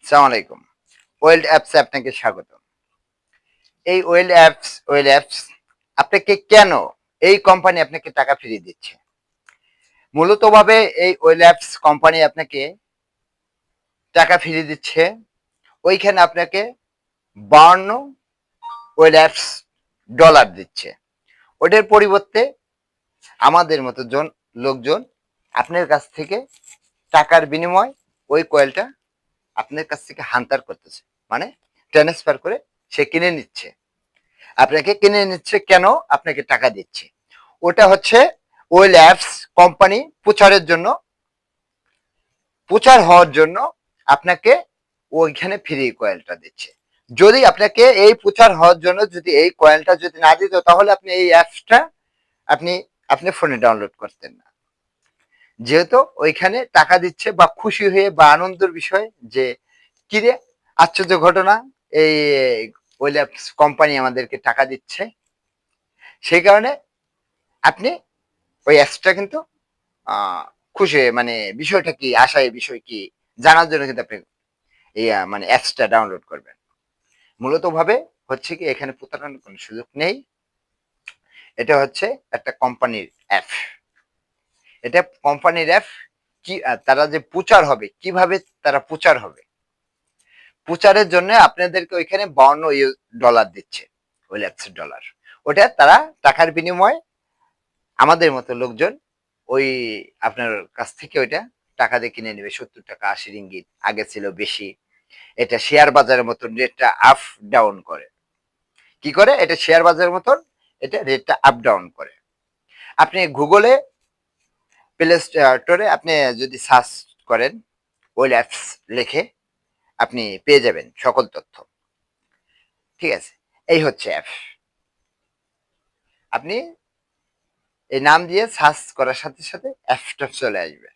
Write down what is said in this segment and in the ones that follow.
আসসালামু আলাইকুম। ওয়েল্ড অ্যাপসে আপনাকে স্বাগত। এই ওয়েল অ্যাপস আপনাকে কেন এই কোম্পানি আপনাকে টাকা ফিরিয়ে দিচ্ছে? মূলতভাবে এই ওয়েল অ্যাপস কোম্পানি আপনাকে টাকা ফিরিয়ে দিচ্ছে। ওইখানে আপনাকে ৫২ ওয়েল অ্যাপস ডলার দিচ্ছে। ওটার পরিবর্তে আমাদের মতো লোকজন আপনার কাছ থেকে টাকার বিনিময় ওই কয়েলটা আপনার কাছ থেকে হান্তার করতেছে। মানে ট্রান্সফার করে সে কিনে নিচ্ছে। আপনাকে কিনে নিচ্ছে কেন? আপনাকে টাকা দিচ্ছে। ওটা হচ্ছে ওয়েল অ্যাপস কোম্পানি প্রচার হওয়ার জন্য আপনাকে ওইখানে ফ্রি কয়েলটা দিচ্ছে। যদি আপনাকে এই প্রচার হওয়ার জন্য যদি এই কয়েলটা যদি না দিত, তাহলে আপনি এই অ্যাপসটা আপনি আপনি ফোনে ডাউনলোড করতেন না। যেহেতু ওইখানে টাকা দিচ্ছে বা খুশি হয়ে বা আনন্দের বিষয় যে কিরে আশ্চর্য ঘটনা, এই ওয়েল অ্যাপস কোম্পানি আমাদেরকে টাকা দিচ্ছে, সেই কারণে আপনি ওই অ্যাপসটা কিন্তু খুশি হয়ে, মানে বিষয়টা কি, আশায় বিষয় কি জানার জন্য কিন্তু আপনি এই মানে অ্যাপসটা ডাউনলোড করবেন। মূলত ভাবে হচ্ছে কি, এখানে প্রতারণার কোনো সুযোগ নেই। এটা হচ্ছে একটা কোম্পানির অ্যাপ। এটা কোম্পানির অ্যাপ। কি তারা যে প্রচার হবে, কিভাবে তারা প্রচার হবে, প্রচারের জন্য আপনাদেরকে ওইখানে ৫২ ডলার দিচ্ছে, ওই অ্যাপসের ডলার। ওটা তারা টাকার বিনিময়ে আমাদের মতো লোকজন ওই আপনার কাছ থেকে ওইটা টাকা দিয়ে কিনে নেবে। ৭০ টাকা, ৮০ রিঙ্গিত, আগে ছিল বেশি। এটা শেয়ার বাজারের মতন রেটটা আপ ডাউন করে। কি করে? এটা শেয়ার বাজারের মতন এটা রেটটা আপ ডাউন করে। আপনি গুগলে, প্লে স্টোরে আপনি যদি সার্চ করেন ওয়েল অ্যাপস লিখে, আপনি পেয়ে যাবেন সকল তথ্য। ঠিক আছে? এই হচ্ছে অ্যাপ। আপনি এই নাম দিয়ে সার্চ করার সাথে সাথে অ্যাপসটা চলে আসবে।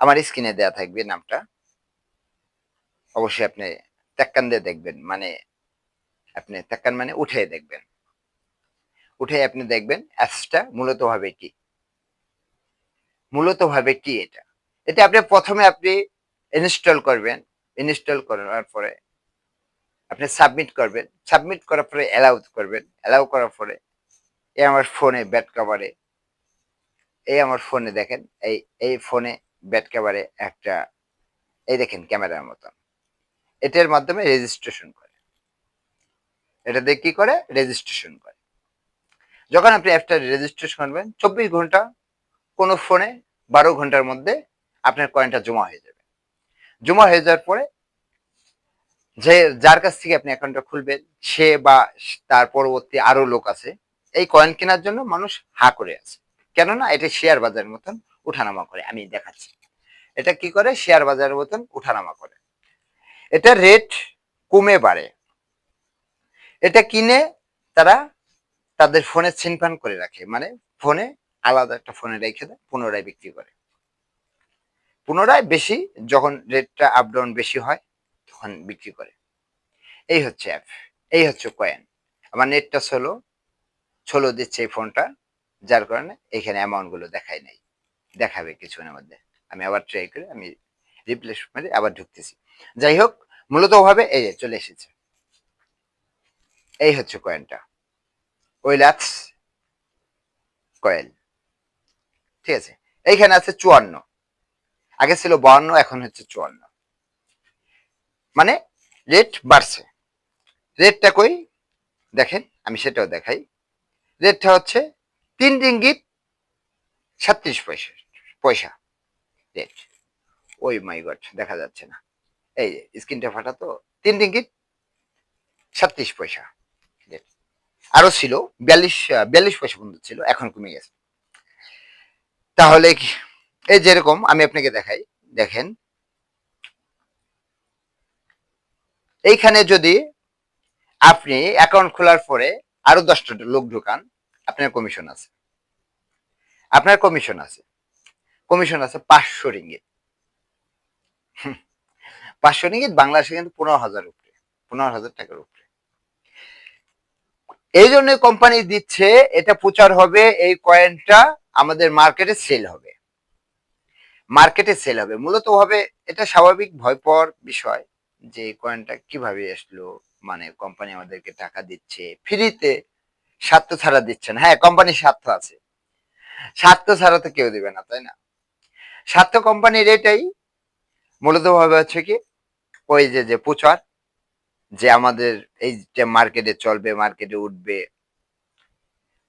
আমার স্ক্রিনে দেওয়া থাকবে নামটা। অবশ্যই আপনি ত্যাক্কান দিয়ে দেখবেন, মানে আপনি ত্যাক্কান মানে উঠে দেখবেন। উঠে আপনি দেখবেন অ্যাপসটা মূলত ভাবে কি এটা। এটা আপনি প্রথমে আপনি ইনস্টল করবেন। ইনস্টল করার পরে আপনি সাবমিট করবেন। সাবমিট করার পরে অ্যালাউ করবেন। অ্যালাউ করার পরে এই আমার ফোনে ব্যাক কভারে, এই আমার ফোনে দেখেন, এই ফোনে ব্যাক কভারে একটা, এই দেখেন ক্যামেরার মতন, এটার মাধ্যমে রেজিস্ট্রেশন করে। এটা দিয়ে কি করে? রেজিস্ট্রেশন করে। যখন আপনি অ্যাপটা রেজিস্ট্রেশন করবেন, ২৪ ঘন্টা কোনো ফোনে ১২ ঘন্টার মধ্যে আপনার কয়েনটা জমা হয়ে যাবে। জমা হয়ে যাওয়ার পরে যে যার কাছ থেকে আপনি অ্যাকাউন্টটা খুলবেন, সে বা তার পরবর্তী আরো লোক আছে, এই কয়েন কেনার জন্য মানুষ হা করে আছে। কেননা এটা শেয়ার বাজারের মতন উঠানামা করে। আমি দেখাচ্ছি এটা কি করে। শেয়ার বাজারের মতন উঠানামা করে। এটা রেট কমে বাড়ে। এটা কিনে তারা তাদের ফোনে ছিনফান করে রাখে, মানে ফোনে আলাদা একটা ফোনে রেখে দেয়, পুনরায় বিক্রি করে। পুনরায় বেশি, যখন রেটটা আপ ডাউন বেশি হয় তখন বিক্রি করে। এই হচ্ছে অ্যাপ। এই হচ্ছে কয়েন। আমার নেটটা ষোলো দিচ্ছে এই ফোনটা, যার কারণে এখানে অ্যামাউন্ট গুলো দেখায় নাই। দেখাবে কিছুক্ষণের মধ্যে। আমি আবার ট্রাই করে আমি রিপ্লেস মেরে আবার ঢুকতেছি। যাই হোক, মূলত ভাবে এই যে চলে এসেছে। এই হচ্ছে কয়েনটা, ওয়েল অ্যাপস কয়েন। ঠিক আছে? এইখানে আছে ৫৪। আগে ছিল ৫২, এখন হচ্ছে ৫৪। মানে রেট বাড়ছে। রেটটা কই দেখেন, আমি সেটাও দেখাই। রেটটা হচ্ছে ৩ রিঙ্গিত ৩৭ পয়সা রেট। ওই মাই গড, দেখা যাচ্ছে না, এই স্ক্রিনটা ফাটা তো। ৩ রিঙ্গিত ৩৭ পয়সা রেট। আরো ছিল ৪২ পয়সা পর্যন্ত ছিল, এখন কমে গেছে। তাহলে এই যেরকম আমি আপনাকে দেখাই, দেখেন এইখানে যদি আপনি অ্যাকাউন্ট খোলার পরে আরো 10টা লোক ঢোকান, আপনার কমিশন আছে। আপনার কমিশন আছে ৫০০ রিঙ্গিত। ৫০০ রিঙ্গিত বাংলাদেশে কিন্তু ১৫,০০০ উপরে, ১৫,০০০ টাকার উপরে। এই জন্য কোম্পানি দিচ্ছে, এটা প্রচার হবে, এই কয়েনটা আমাদের মার্কেটে সেল হবে। মার্কেটে সেল হবে। মূলত ভাবে এটা স্বাভাবিক ভয় পাওয়ার বিষয় যে এই কয়েনটা কিভাবে আসলো? মানে কোম্পানি আমাদেরকে টাকা দিচ্ছে ফ্রিতে, স্বার্থ ছাড়া দিচ্ছে না। হ্যাঁ, কোম্পানির স্বার্থ আছে। স্বার্থ ছাড়া তো কেউ দিবে না, তাই না? স্বার্থ কোম্পানির এটাই মূলত ভাবে হচ্ছে কি ওই যে প্রচার যে আমাদের এই যে মার্কেটে চলবে, মার্কেটে উঠবে।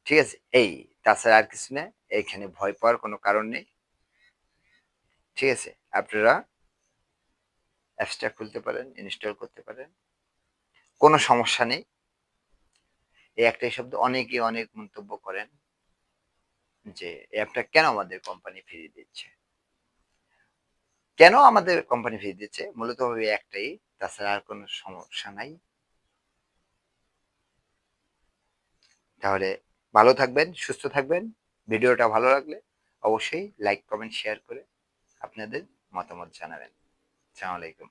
ঠিক আছে? এই তাছাড়া আর কিছু না। এখানে ভয় পাওয়ার কোনো কারণ নেই। ঠিক আছে? আপনারা অ্যাপসটা খুলতে পারেন, ইনস্টল করতে পারেন। কোনো সমস্যা নেই। এই একটাই শব্দ অনেকে অনেক মন্তব্য করেন যে এই অ্যাপটা কেন আমাদের কোম্পানি ফ্রি দিচ্ছে? কেন আমাদের কোম্পানি ফ্রি দিচ্ছে? মূলত ভাবে একটাই, তাছাড়া আর কোনো সমস্যা নাই। তাহলে ভালো থাকবেন, সুস্থ থাকবেন। ভিডিওটা ভালো লাগলে অবশ্যই লাইক, কমেন্ট, শেয়ার করে আপনাদের মতামত জানাবেন। আসসালামু আলাইকুম।